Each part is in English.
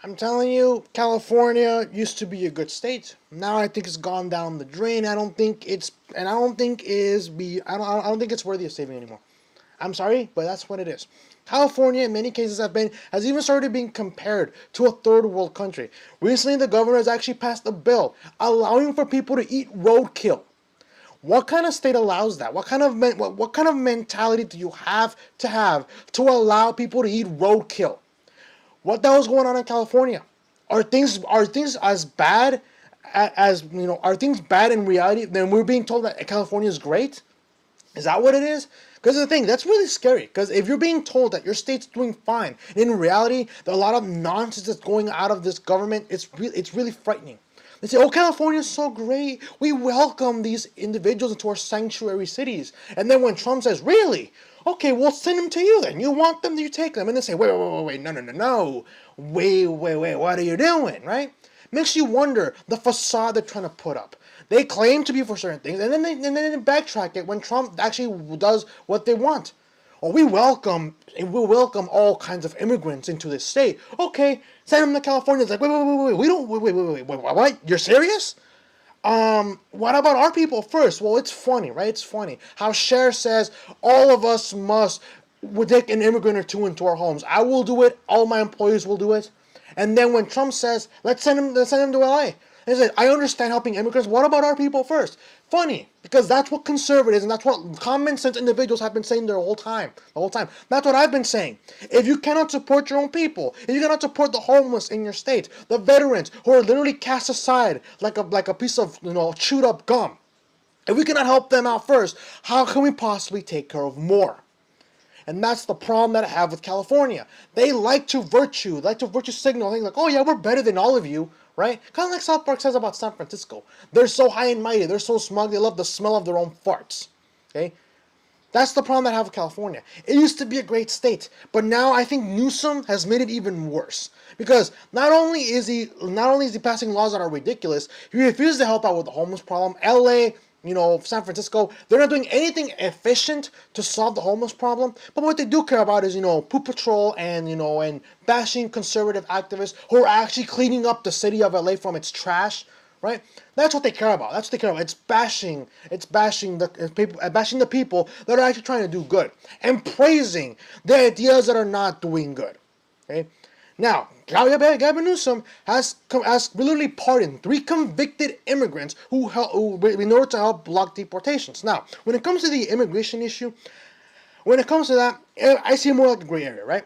I'm telling you, California used to be a good state. Now I think it's gone down the drain. I don't think it's, and I don't think is be, I don't think it's worthy of saving anymore. I'm sorry, but that's what it is. California, in many cases, has even started being compared to a third world country. Recently, the governor has actually passed a bill allowing for people to eat roadkill. What kind of state allows that? What kind of mentality do you have to allow people to eat roadkill? What the hell's going on in California? Are things as bad as Are things bad in reality? Then we're being told that California is great. Is that what it is? Because the thing that's really scary. Because if you're being told that your state's doing fine, in reality, there are a lot of nonsense that's going out of this government. It's really frightening. They say, "Oh, California's so great. We welcome these individuals into our sanctuary cities." And then when Trump says, "Really? Okay, we'll send them to you then. You want them, you take them." And they say, "Wait, no, no, no, no. Wait, what are you doing?" Right? Makes you wonder the facade they're trying to put up. They claim to be for certain things, and then they backtrack it when Trump actually does what they want. Or we welcome all kinds of immigrants into this state. Okay, send them to California. It's like, wait, we don't, wait, what? You're serious? What about our people first? Well, it's funny, right? It's funny how Cher says all of us must would take an immigrant or two into our homes. I will do it. All my employees will do it. And then when Trump says, let's send him to LA. He said, I understand helping immigrants. What about our people first? Funny, because that's what conservatives and that's what common sense individuals have been saying the whole time. That's what I've been saying. If you cannot support your own people, if you cannot support the homeless in your state, the veterans who are literally cast aside like a piece of chewed up gum, if we cannot help them out first, how can we possibly take care of more? And that's the problem that I have with California. They like to virtue signal things like, oh yeah, we're better than all of you, right? Kind of like South Park says about San Francisco. They're so high and mighty, they're so smug, they love the smell of their own farts. Okay? That's the problem that I have with California. It used to be a great state, but now I think Newsom has made it even worse. Because not only is he passing laws that are ridiculous, he refuses to help out with the homeless problem. LA, San Francisco, they're not doing anything efficient to solve the homeless problem. But what they do care about is, poop patrol and bashing conservative activists who are actually cleaning up the city of LA from its trash, right? That's what they care about. That's what they care about. It's bashing the people that are actually trying to do good and praising the ideas that are not doing good. Okay. Now, Gavin Newsom has literally pardoned 3 convicted immigrants who in order to help block deportations. Now, when it comes to the immigration issue, when it comes to that, I see more like a gray area, right?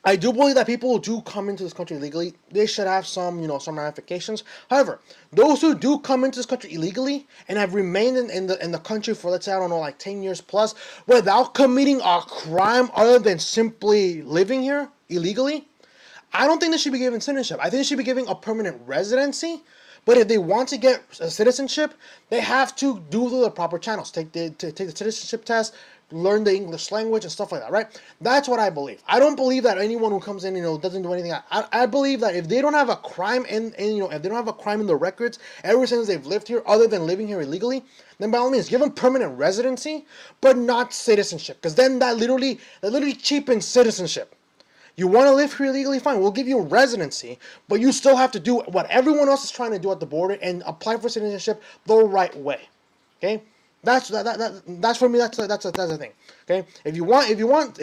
I do believe that people who do come into this country illegally, they should have some ramifications. However, those who do come into this country illegally and have remained in the country for, let's say, I don't know, like 10 years plus, without committing a crime other than simply living here illegally, I don't think they should be given citizenship. I think they should be given a permanent residency. But if they want to get a citizenship, they have to do the proper channels. Take the citizenship test, learn the English language and stuff like that, right? That's what I believe. I don't believe that anyone who comes in, doesn't do anything. I believe that if they don't have a crime if they don't have a crime in the records ever since they've lived here, other than living here illegally, then by all means give them permanent residency, but not citizenship, because then that literally cheapens citizenship. You want to live here illegally? Fine, we'll give you a residency, but you still have to do what everyone else is trying to do at the border and apply for citizenship the right way. Okay, that's for me. That's the thing. Okay, if you want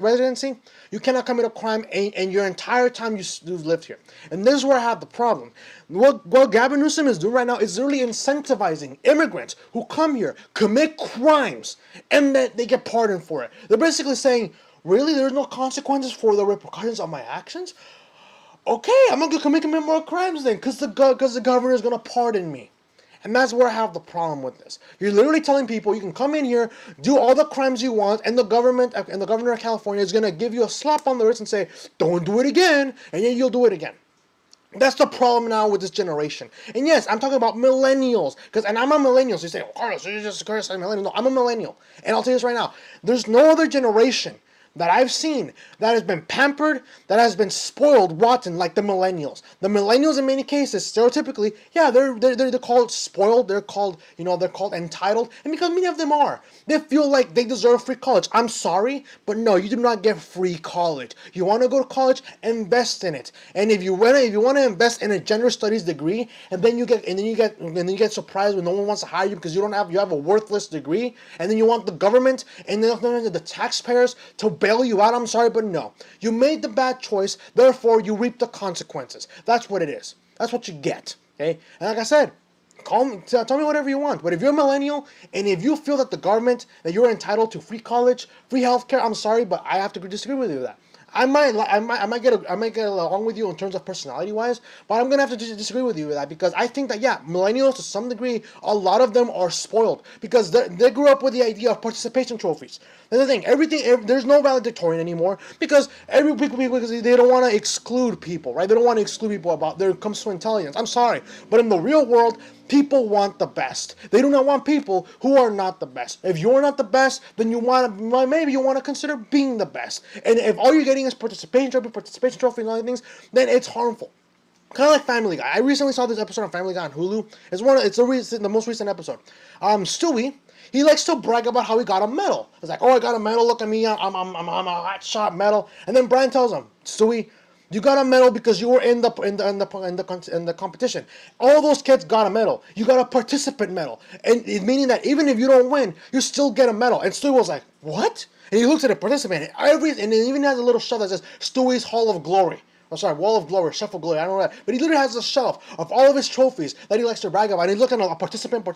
residency, you cannot commit a crime and your entire time you've lived here. And this is where I have the problem. What Gavin Newsom is doing right now is really incentivizing immigrants who come here, commit crimes, and that they get pardoned for it. They're basically saying, really, there's no consequences for the repercussions of my actions? Okay, I'm not going to commit more crimes then, because the governor is going to pardon me. And that's where I have the problem with this. You're literally telling people you can come in here, do all the crimes you want, and the governor of California is going to give you a slap on the wrist and say, don't do it again, and then you'll do it again. That's the problem now with this generation. And yes, I'm talking about millennials. And I'm a millennial. So you say, oh, Carlos, you're just a millennial. No, I'm a millennial. And I'll tell you this right now. There's no other generation that I've seen that has been pampered, that has been spoiled rotten like the millennials. The millennials in many cases, stereotypically, yeah, they're called spoiled, they're called, they're called entitled, and because many of them are. They feel like they deserve free college. I'm sorry, but no, you do not get free college. You want to go to college, invest in it. And if you want to invest in a gender studies degree, and then you get surprised when no one wants to hire you because you have a worthless degree, and then you want the government and then the taxpayers to bail you out. I'm sorry, but no. You made the bad choice, therefore you reap the consequences. That's what it is. That's what you get. Okay? And like I said, tell me whatever you want. But if you're a millennial and if you feel that the government, that you're entitled to free college, free healthcare, I'm sorry, but I have to disagree with you with that. I might get along with you in terms of personality wise, but I'm gonna have to disagree with you with that because I think that yeah, millennials to some degree, a lot of them are spoiled because they grew up with the idea of participation trophies. That's the thing. There's no valedictorian anymore because because they don't want to exclude people, right? They don't want to exclude people when it comes to intelligence. I'm sorry, but in the real world, people want the best. They do not want people who are not the best. If you're not the best, then maybe you want to consider being the best. And if all you're getting is participation trophy and other things, then it's harmful. Kind of like Family Guy. I recently saw this episode of Family Guy on Hulu. It's the most recent episode. Stewie, he likes to brag about how he got a medal. It's like, oh, I got a medal. Look at me. I'm a hot shot medal. And then Brian tells him, Stewie, you got a medal because you were in the competition. All those kids got a medal. You got a participant medal, and meaning that even if you don't win, you still get a medal. And Stewie was like, what? And he looks at the participant, and it even has a little shelf that says Stewie's Hall of Glory. Oh, sorry, Wall of Glory, Shelf of Glory, I don't know that. But he literally has a shelf of all of his trophies that he likes to brag about. And he's looking at a participant.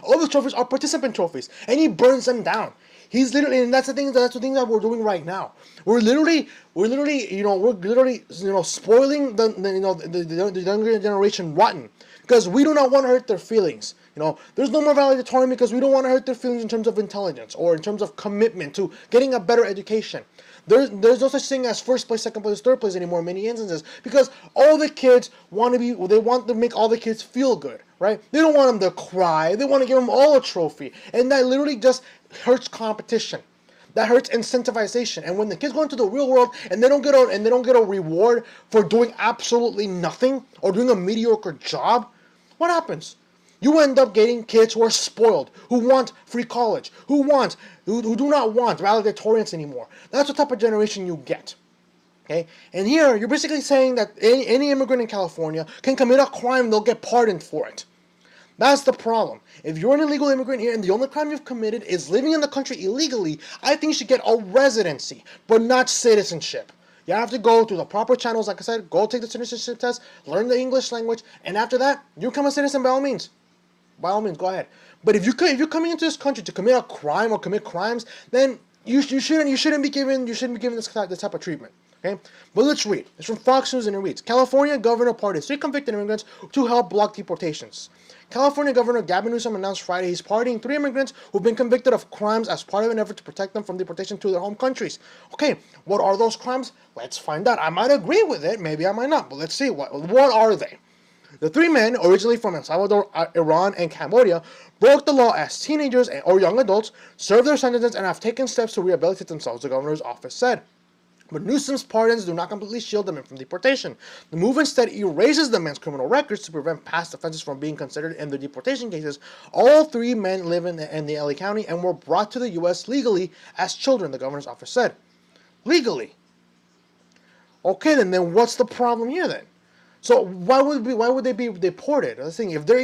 All of his trophies are participant trophies. And he burns them down. He's literally, and that's the thing that we're doing right now. We're literally, spoiling the younger generation rotten because we do not want to hurt their feelings. There's no more valedictorian because we don't want to hurt their feelings in terms of intelligence or in terms of commitment to getting a better education. There's no such thing as first place, second place, third place anymore in many instances because all the kids want to make all the kids feel good, right? They don't want them to cry. They want to give them all a trophy. And that literally just hurts competition. That hurts incentivization. And when the kids go into the real world and they don't get a reward for doing absolutely nothing or doing a mediocre job, what happens? You end up getting kids who are spoiled, who want free college, who do not want valedictorians anymore. That's the type of generation you get. Okay? And here, you're basically saying that any immigrant in California can commit a crime and they'll get pardoned for it. That's the problem. If you're an illegal immigrant here and the only crime you've committed is living in the country illegally, I think you should get a residency, but not citizenship. You have to go through the proper channels, like I said, go take the citizenship test, learn the English language, and after that, you become a citizen by all means. By all means, go ahead. But if you're coming into this country to commit a crime or commit crimes, then you shouldn't be given this type of treatment. Okay? But let's read. It's from Fox News and it reads, California governor pardons 3 convicted immigrants to help block deportations. California Governor Gavin Newsom announced Friday he's pardoning 3 immigrants who've been convicted of crimes as part of an effort to protect them from deportation to their home countries. Okay, what are those crimes? Let's find out. I might agree with it, maybe I might not, but let's see. What are they? The 3 men, originally from El Salvador, Iran, and Cambodia, broke the law as teenagers or young adults, served their sentences, and have taken steps to rehabilitate themselves, the governor's office said. But Newsom's pardons do not completely shield the men from deportation. The move instead erases the men's criminal records to prevent past offenses from being considered in their deportation cases. All 3 men live in the LA County and were brought to the U.S. legally as children, the governor's office said. Legally. Okay, then what's the problem here then? So why would they be deported? The thing, if they're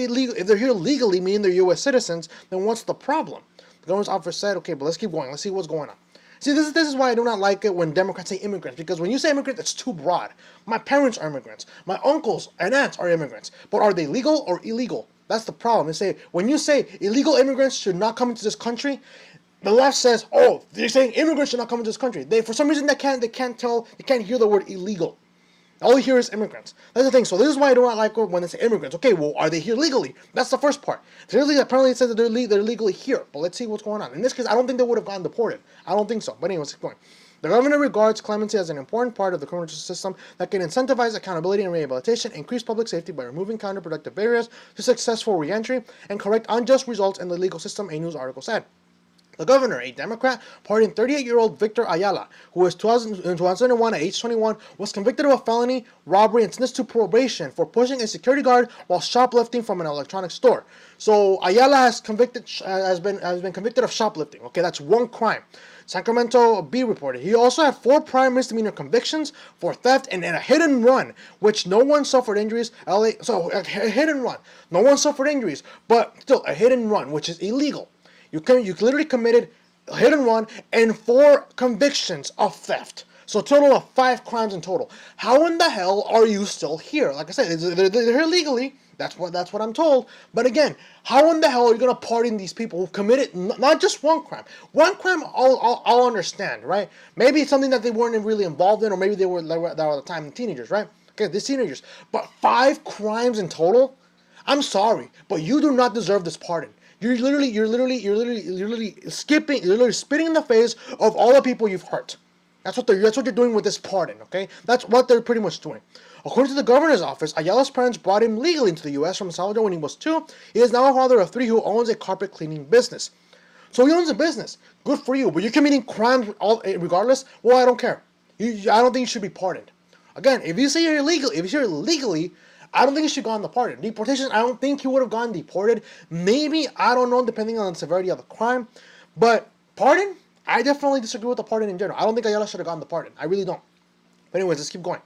here legally, meaning they're U.S. citizens, then what's the problem? The governor's office said, okay, but let's keep going. Let's see what's going on. See, this is why I do not like it when Democrats say immigrants, because when you say immigrant, it's too broad. My parents are immigrants. My uncles and aunts are immigrants. But are they legal or illegal? That's the problem. When you say illegal immigrants should not come into this country, the left says, oh, they're saying immigrants should not come into this country. For some reason, they can't hear the word illegal. All you hear is immigrants. That's the thing. So this is why I do not like when they say immigrants. Okay, well, are they here legally? That's the first part. Apparently it says that they're legally here. But let's see what's going on. In this case, I don't think they would have gotten deported. I don't think so. But anyways, keep going. The governor regards clemency as an important part of the criminal justice system that can incentivize accountability and rehabilitation, increase public safety by removing counterproductive barriers to successful reentry, and correct unjust results in the legal system, a news article said. The governor, a Democrat, pardoned 38-year-old Victor Ayala, who was in 2001 at age 21, was convicted of a felony robbery and sentenced to probation for pushing a security guard while shoplifting from an electronics store. So Ayala has been convicted of shoplifting. Okay, that's one crime. Sacramento Bee reported he also had 4 prior misdemeanor convictions for theft and a hit and run, which no one suffered injuries. So a hit and run, no one suffered injuries, but still a hit and run, which is illegal. You literally committed a hit and run and 4 convictions of theft. So a total of 5 crimes in total. How in the hell are you still here? Like I said, they're here legally. That's what I'm told. But again, how in the hell are you gonna pardon these people who committed not just one crime? One crime, I'll understand, right? Maybe it's something that they weren't really involved in, or maybe they were at the time teenagers, right? Okay, these teenagers. But 5 crimes in total. I'm sorry, but you do not deserve this pardon. You're literally spitting in the face of all the people you've hurt. That's what you're doing with this pardon, okay? That's what they're pretty much doing. According to the governor's office, Ayala's parents brought him legally into the U.S. from El Salvador when he was 2. He is now a father of 3 who owns a carpet cleaning business. So he owns a business. Good for you. But you're committing crimes regardless? Well, I don't care. I don't think you should be pardoned. Again, if you say you're illegal, legally, I don't think he should go on the pardon. Deportation, I don't think he would have gone deported. Maybe, I don't know, depending on the severity of the crime. But pardon? I definitely disagree with the pardon in general. I don't think Ayala should have gotten the pardon. I really don't. But anyways, let's keep going.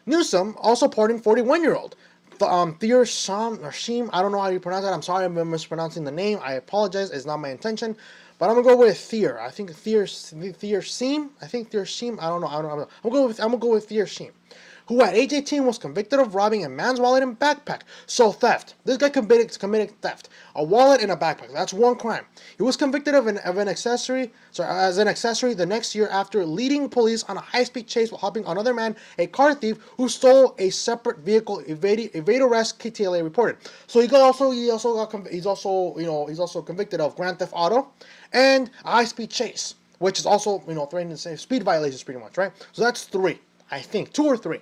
Newsom also pardoned 41-year-old Thier Shim. I don't know how you pronounce that. I'm sorry I'm mispronouncing the name. I apologize. It's not my intention. But I'm going to go with Thier. I think Thier Shim. I think Thier Shim. I don't know. I'm going to go with Thier Shim, who at age 18 was convicted of robbing a man's wallet and backpack. So theft. This guy committed theft. A wallet and a backpack. That's one crime. He was convicted as an accessory the next year after leading police on a high-speed chase while helping another man, a car thief, who stole a separate vehicle, evade arrest, KTLA reported. So he's also convicted of grand theft auto and a high-speed chase, which is also, threatening the same speed violations pretty much, right? So that's 3, I think, 2 or 3.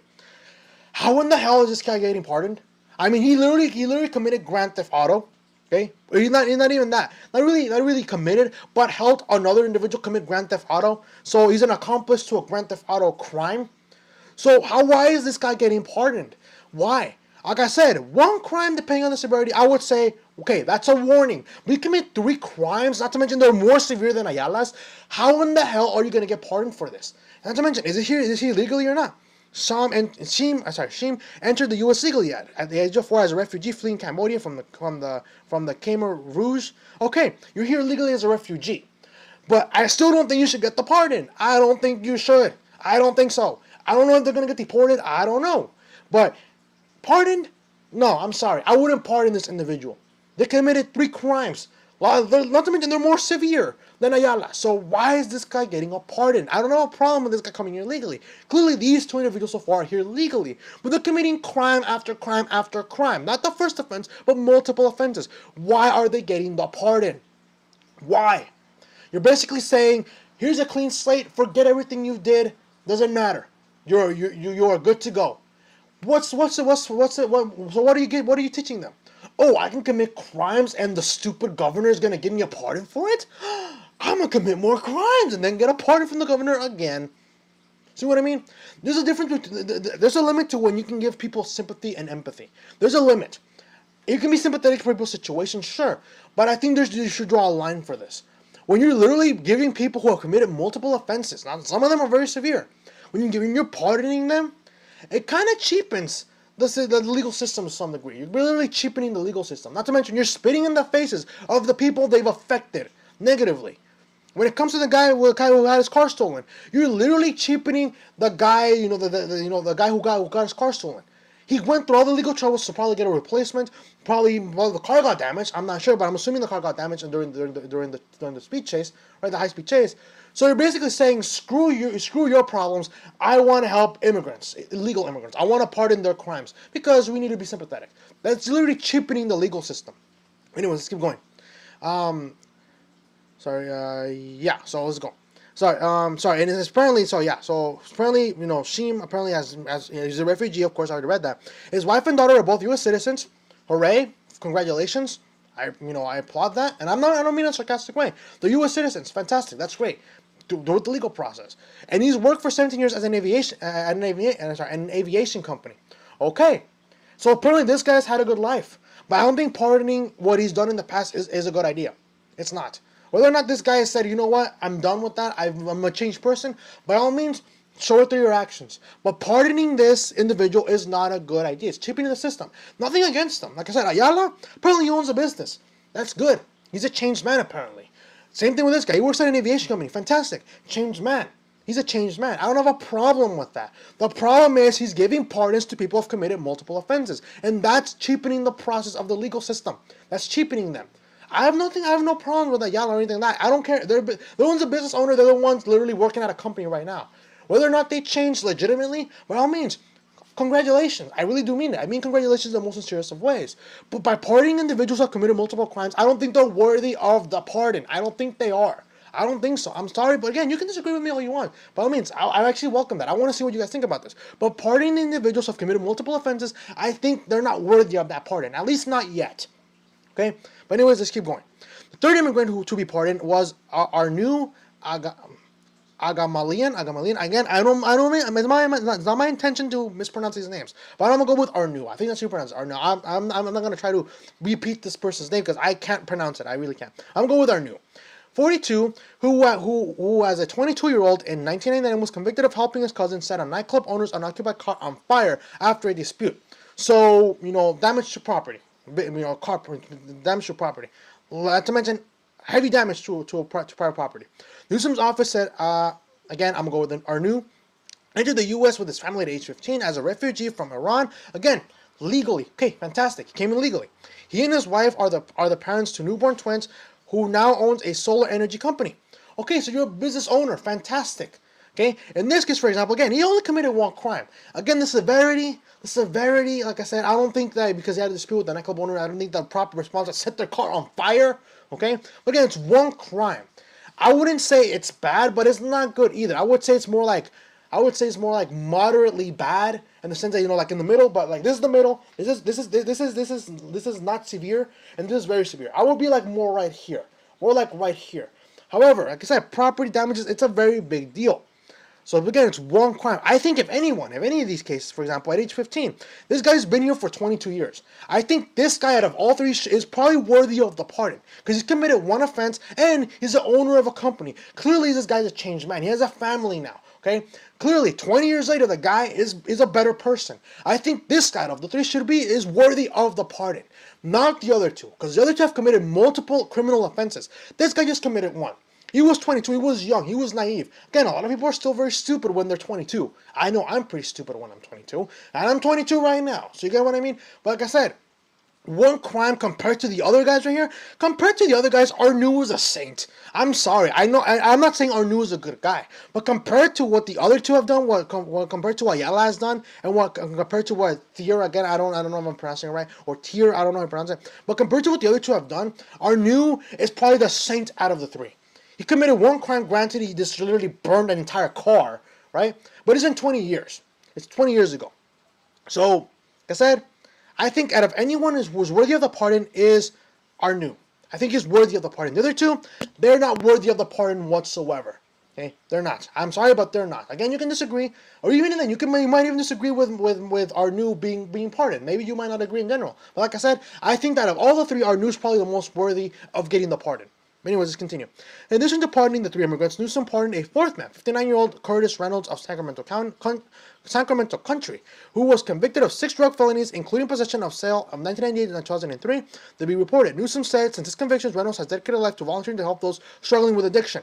How in the hell is this guy getting pardoned? I mean, he literally committed grand theft auto. Okay, he's not even that. Not really committed, but helped another individual commit grand theft auto. So he's an accomplice to a grand theft auto crime. So why is this guy getting pardoned? Why? Like I said, one crime, depending on the severity, I would say, okay, that's a warning. But you commit 3 crimes, not to mention they're more severe than Ayala's. How in the hell are you gonna get pardoned for this? Not to mention, is he legally or not? Shim entered the U.S. legally at the age of 4 as a refugee fleeing Cambodia from the Khmer Rouge. Okay, you're here legally as a refugee, but I still don't think you should get the pardon. I don't think you should. I don't think so. I don't know if they're gonna get deported. I don't know, but pardoned? No, I'm sorry. I wouldn't pardon this individual. They committed 3 crimes. Not to mention they're more severe than Ayala. So why is this guy getting a pardon? I don't have a problem with this guy coming here legally. Clearly, these 2 individuals so far are here legally. But they're committing crime after crime after crime. Not the first offense, but multiple offenses. Why are they getting the pardon? Why? You're basically saying, here's a clean slate. Forget everything you did. Doesn't matter. You're good to go. So what are you teaching them? Oh, I can commit crimes and the stupid governor is going to give me a pardon for it? I'm going to commit more crimes and then get a pardon from the governor again. See what I mean? There's a difference. There's a limit to when you can give people sympathy and empathy. There's a limit. You can be sympathetic for people's situation, sure. But I think you should draw a line for this. When you're literally giving people who have committed multiple offenses, now some of them are very severe, when you're pardoning them, it kind of cheapens the legal system to some degree. You're literally cheapening the legal system. Not to mention, you're spitting in the faces of the people they've affected negatively. When it comes to the guy who had his car stolen, you're literally cheapening the guy, the guy who got his car stolen. He went through all the legal troubles to probably get a replacement. The car got damaged. I'm not sure, but I'm assuming the car got damaged during the speed chase, right? The high speed chase. So you're basically saying, screw your problems. I want to help immigrants, illegal immigrants. I want to pardon their crimes because we need to be sympathetic. That's literally cheapening the legal system. Anyways, let's keep going. So let's go. And it's apparently, Shim apparently he's a refugee, of course, I already read that. His wife and daughter are both U.S. citizens. Hooray, congratulations. I applaud that, and I don't mean in a sarcastic way. The U.S. citizens, fantastic, that's great. Do it the legal process, and he's worked for 17 years as an aviation company. Okay, so apparently this guy's had a good life, but I don't think pardoning what he's done in the past is a good idea. It's not. Whether or not this guy has said, you know what, I'm done with that, I'm a changed person, by all means, show it through your actions. But pardoning this individual is not a good idea. It's cheapening the system. Nothing against him. Like I said, Ayala apparently owns a business. That's good. He's a changed man, apparently. Same thing with this guy. He works at an aviation company. Fantastic. Changed man. He's a changed man. I don't have a problem with that. The problem is he's giving pardons to people who have committed multiple offenses. And that's cheapening the process of the legal system. That's cheapening them. I have no problem with Ayala or anything like that. I don't care. They're the ones a business owner. They're the ones literally working at a company right now. Whether or not they changed legitimately, by all means, congratulations. I really do mean it. I mean congratulations in the most sincere of ways. But by pardoning individuals who have committed multiple crimes, I don't think they're worthy of the pardon. I don't think they are. I don't think so. I'm sorry, but again, you can disagree with me all you want. By all means, I actually welcome that. I want to see what you guys think about this. But pardoning individuals who have committed multiple offenses, I think they're not worthy of that pardon. At least not yet. Okay? But anyways, let's keep going. The third immigrant who to be pardoned was our new Agamalian. Again, it's not my intention to mispronounce these names, but I'm gonna go with Arnu. I think that's how you pronounce it. Arnu. I'm not gonna try to repeat this person's name because I can't pronounce it. I really can't. I'm gonna go with Arnu. 42, who as a 22-year-old in 1999 was convicted of helping his cousin set a nightclub owner's unoccupied car on fire after a dispute. So, damage to property. Damage to property. Not to mention heavy damage to private property. Newsom's office said, again, I'm going to go with Arnu, entered the U.S. with his family at age 15 as a refugee from Iran. Again, legally. Okay, fantastic. He came in legally. He and his wife are the parents to newborn twins who now owns a solar energy company. Okay, so you're a business owner. Fantastic. Okay, in this case, for example, again, he only committed one crime. Again, the severity, like I said, I don't think that because he had a dispute with the nightclub owner, I don't think the proper response is set their car on fire. Okay, but again, it's one crime. I wouldn't say it's bad, but it's not good either. I would say it's more like moderately bad in the sense that like in the middle, but like this is the middle. This is not severe, and this is very severe. I would be like more right here, more like right here. However, like I said, property damages, it's a very big deal. So again, it's one crime. I think if any of these cases, for example, at age 15, this guy's been here for 22 years. I think this guy out of all three is probably worthy of the pardon because he's committed one offense and he's the owner of a company. Clearly, this guy's a changed man. He has a family now. Okay, clearly, 20 years later, the guy is a better person. I think this guy out of the three is worthy of the pardon, not the other two, because the other two have committed multiple criminal offenses. This guy just committed one. He was 22, he was young, he was naive. Again, a lot of people are still very stupid when they're 22. I know I'm pretty stupid when I'm 22, and I'm 22 right now, so you get what I mean? But like I said, one crime compared to the other guys right here, compared to the other guys, Arnu is a saint. I'm sorry, I'm not saying Arnu is a good guy, but compared to what the other two have done, compared to what Ayala has done, and compared to what Thier, again, I don't know if I'm pronouncing it right, or Thier, I don't know how to pronounce it, but compared to what the other two have done, Arnu is probably the saint out of the three. He committed one crime, granted he just literally burned an entire car, right? But it's been 20 years. It's 20 years ago. So, like I said, I think out of anyone who's worthy of the pardon is Arnu. I think he's worthy of the pardon. The other two, they're not worthy of the pardon whatsoever. Okay, they're not. I'm sorry, but they're not. Again, you can disagree, or even then, you might even disagree with Arnu being pardoned. Maybe you might not agree in general. But like I said, I think that of all the three, Arnu's probably the most worthy of getting the pardon. Anyways, let's continue. In addition to pardoning the three immigrants, Newsom pardoned a fourth man, 59-year-old Curtis Reynolds of Sacramento Country, who was convicted of 6 drug felonies, including possession of sale of 1998 and 2003. To be reported, Newsom said since his convictions, Reynolds has dedicated life to volunteering to help those struggling with addiction.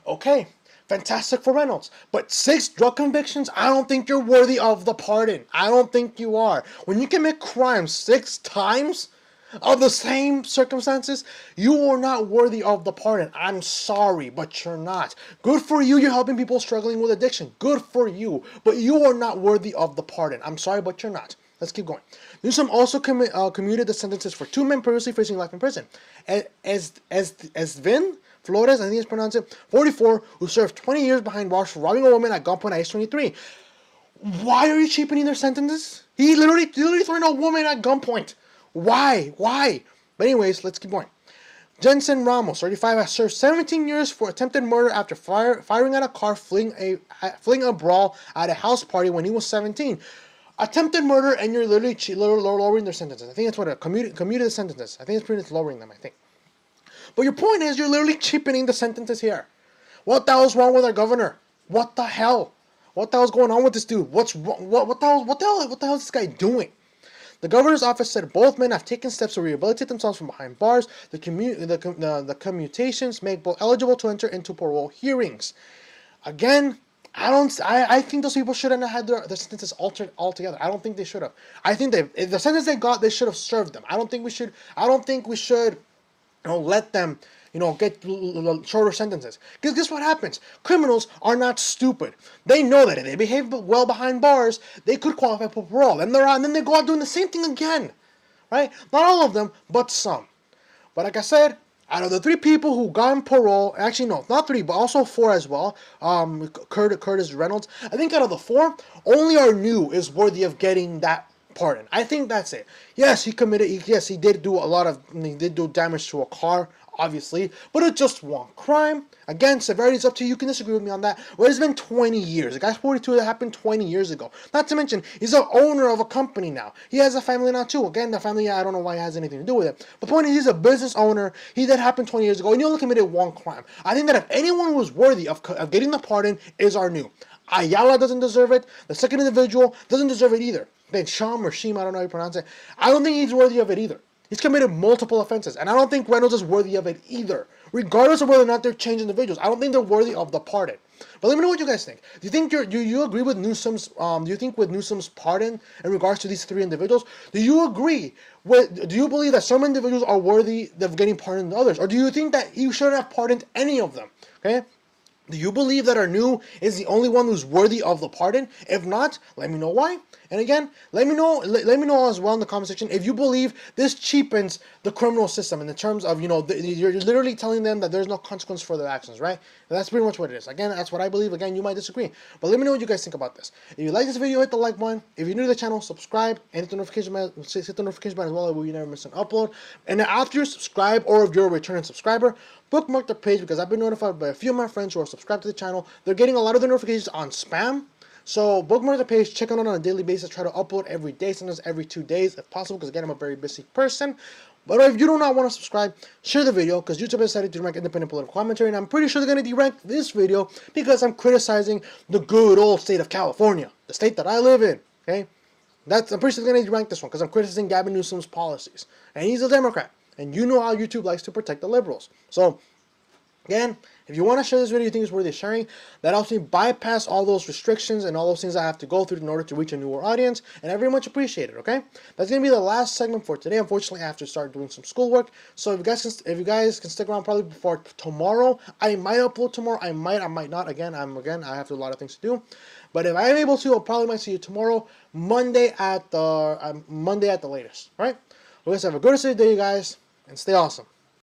Okay, fantastic for Reynolds. But 6 drug convictions, I don't think you're worthy of the pardon. I don't think you are. When you commit crimes 6 times of the same circumstances, you are not worthy of the pardon. I'm sorry, but you're not. Good for you, you're helping people struggling with addiction. Good for you, but you are not worthy of the pardon. I'm sorry, but you're not. Let's keep going. Newsom also commuted the sentences for 2 men previously facing life in prison. Esvin Flores, I think it's pronounced it, 44, who served 20 years behind bars for robbing a woman at gunpoint at age 23. Why are you cheapening their sentences? He literally threatened a woman at gunpoint. Why? But anyways, let's keep going. Jensen Ramos, 35, has served 17 years for attempted murder after firing at a car, fleeing a brawl at a house party when he was 17. Attempted murder, and you're literally lowering their sentences. I think that's what a commuted sentences. I think it's pretty much lowering them, I think. But your point is, you're literally cheapening the sentences here. What the hell's wrong with our governor? What the hell? What the hell's going on with this dude? What the hell is this guy doing? The governor's office said both men have taken steps to rehabilitate themselves from behind bars. The commutations make both eligible to enter into parole hearings. Again, I think those people shouldn't have had their sentences altered altogether. I don't think they should have. I think if the sentence they got, they should have served them. I don't think we should let them, get shorter sentences. Because guess what happens? Criminals are not stupid. They know that if they behave well behind bars, they could qualify for parole. And then they go out doing the same thing again. Right? Not all of them, but some. But like I said, out of the 3 people who got in parole, actually no, not 3, but also 4 as well, Curtis Reynolds, I think out of the 4, only our new is worthy of getting that pardon. I think that's it. Yes, he did do damage to a car, obviously, but it's just one crime. Again, severity is up to you. You can disagree with me on that. Well, it's been 20 years. The guy's 42. That happened 20 years ago. Not to mention, he's the owner of a company now. He has a family now, too. Again, the family, I don't know why it has anything to do with it. But the point is, he's a business owner. That happened 20 years ago, and he only committed one crime. I think that if anyone was worthy of getting the pardon, is our new. Ayala doesn't deserve it. The second individual doesn't deserve it either. Then Sham or Sheem, I don't know how you pronounce it. I don't think he's worthy of it either. He's committed multiple offenses, and I don't think Reynolds is worthy of it either. Regardless of whether or not they're changed individuals, I don't think they're worthy of the pardon. But let me know what you guys think. Do you think do you agree with Newsom's? Do you think with Newsom's pardon in regards to these 3 individuals? Do you agree with? Do you believe that some individuals are worthy of getting pardoned than others, or do you think that he shouldn't have pardoned any of them? Okay. Do you believe that our new is the only one who's worthy of the pardon? If not, let me know why. And again, let me know as well in the comment section if you believe this cheapens the criminal system in the terms of, you're literally telling them that there's no consequence for their actions, right? And that's pretty much what it is. Again, that's what I believe. Again, you might disagree. But let me know what you guys think about this. If you like this video, hit the like button. If you're new to the channel, subscribe and hit the notification button as well, so you never miss an upload. And after you subscribe, or if you're a returning subscriber, bookmark the page, because I've been notified by a few of my friends who are subscribed to the channel. They're getting a lot of the notifications on spam. So bookmark the page, check on it on a daily basis, try to upload every day, sometimes every 2 days if possible, because again, I'm a very busy person. But if you do not want to subscribe, share the video, because YouTube decided to rank independent political commentary, and I'm pretty sure they're going to derank this video because I'm criticizing the good old state of California, the state that I live in, okay? I'm pretty sure they're going to derank this one, because I'm criticizing Gavin Newsom's policies, and he's a Democrat, and you know how YouTube likes to protect the liberals. So, again, if you want to share this video, you think it's worthy of sharing, that helps me bypass all those restrictions and all those things I have to go through in order to reach a newer audience, and I very much appreciate it, okay? That's going to be the last segment for today. Unfortunately, I have to start doing some schoolwork, so if you guys can stick around probably before tomorrow, I might upload tomorrow, I might not. Again, I have a lot of things to do, but if I am able to, I'll probably might see you tomorrow, Monday at the latest, all right? Well, guys, have a good rest of the day, you guys, and stay awesome.